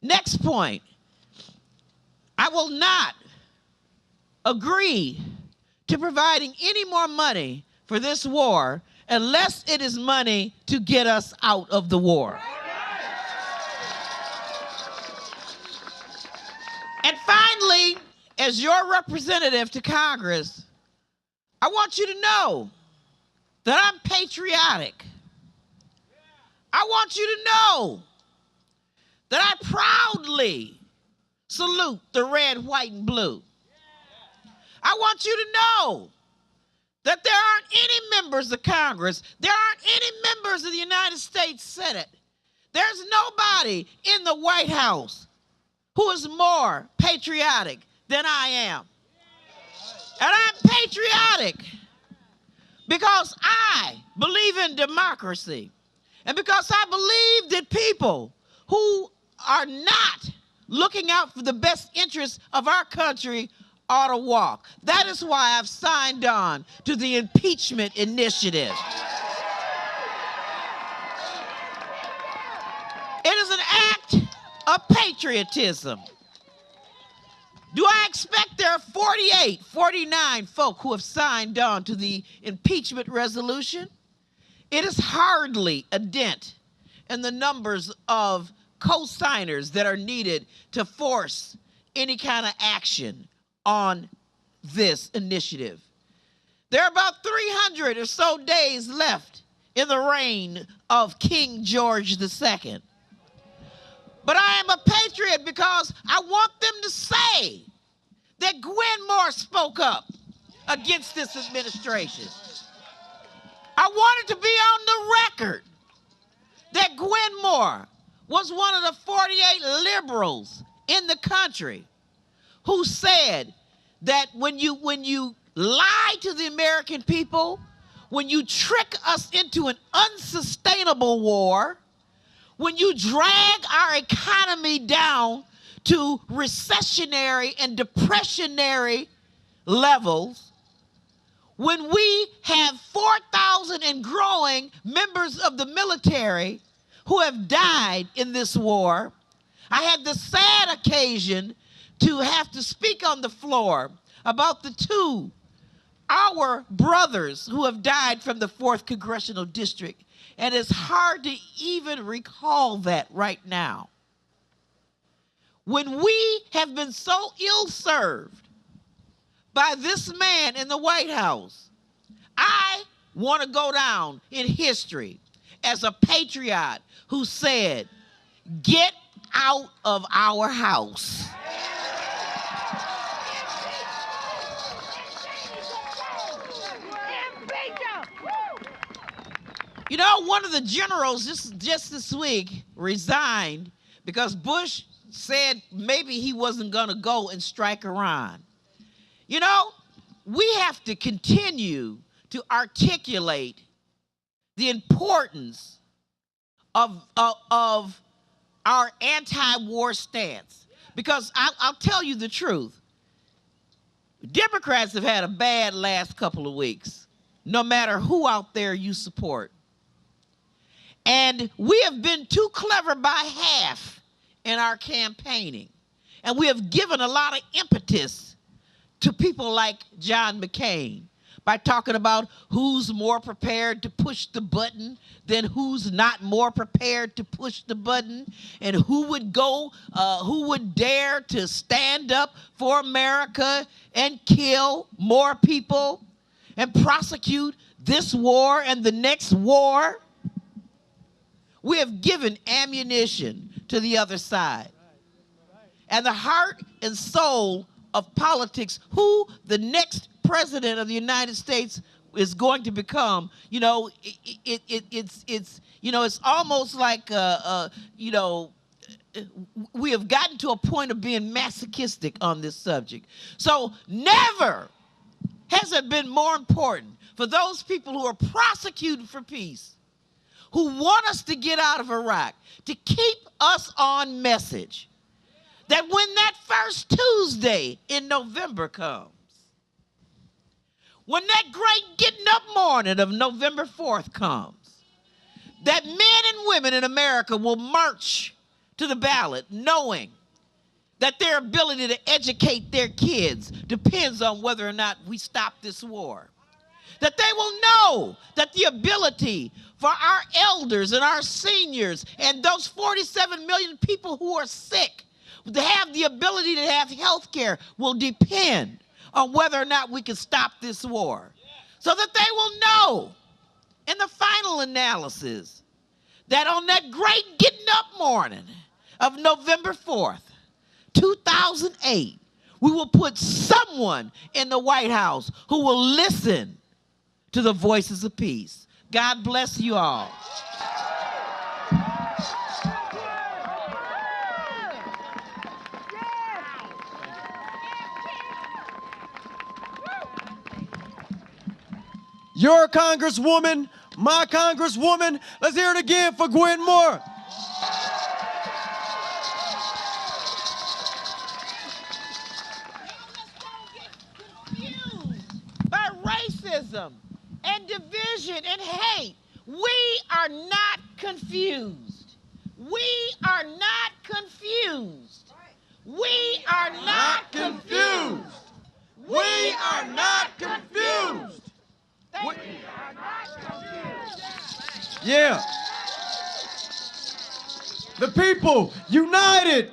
Next point. I will not agree to providing any more money for this war unless it is money to get us out of the war. And finally, as your representative to Congress, I want you to know that I'm patriotic. I want you to know that I proudly salute the red, white, and blue. I want you to know that there aren't any members of Congress, there aren't any members of the United States Senate, there's nobody in the White House who is more patriotic than I am. And I'm patriotic because I believe in democracy and because I believe that people who are not looking out for the best interests of our country ought to walk. That is why I've signed on to the impeachment initiative. It is an act of patriotism. Do I expect there are 48, 49 folk who have signed on to the impeachment resolution? It is hardly a dent in the numbers of co-signers that are needed to force any kind of action on this initiative. There are about 300 or so days left in the reign of King George II. But I am a patriot because I want them to say that Gwen Moore spoke up against this administration. I want it to be on the record that Gwen Moore was one of the 48 liberals in the country who said that when you lie to the American people, when you trick us into an unsustainable war, when you drag our economy down to recessionary and depressionary levels, when we have 4,000 and growing members of the military who have died in this war, I had the sad occasion to have to speak on the floor about our brothers who have died from the 4th Congressional District. And it's hard to even recall that right now. When we have been so ill-served by this man in the White House, I want to go down in history as a patriot who said, "Get out of our house." You know, one of the generals just this week resigned because Bush said maybe he wasn't going to go and strike Iran. You know, we have to continue to articulate the importance of our anti-war stance. Because I'll tell you the truth. Democrats have had a bad last couple of weeks, no matter who out there you support. And we have been too clever by half in our campaigning. And we have given a lot of impetus to people like John McCain by talking about who's more prepared to push the button than who's not more prepared to push the button, and who would dare to stand up for America and kill more people and prosecute this war and the next war. We have given ammunition to the other side. And the heart and soul of politics, who the next president of the United States is going to become, you know, it's almost like, we have gotten to a point of being masochistic on this subject. So never has it been more important for those people who are prosecuting for peace, who want us to get out of Iraq, to keep us on message, that when that first Tuesday in November comes, when that great getting up morning of November 4th comes, that men and women in America will march to the ballot knowing that their ability to educate their kids depends on whether or not we stop this war. That they will know that the ability for our elders and our seniors and those 47 million people who are sick to have the ability to have health care will depend on whether or not we can stop this war. So that they will know in the final analysis that on that great getting up morning of November 4th, 2008, we will put someone in the White House who will listen to the voices of peace. God bless you all. Your Congresswoman, my Congresswoman. Let's hear it again for Gwen Moore. By racism and division and hate, we are not confused. We are not confused. We are not confused. We are not confused. We are not confused. Yeah. The people united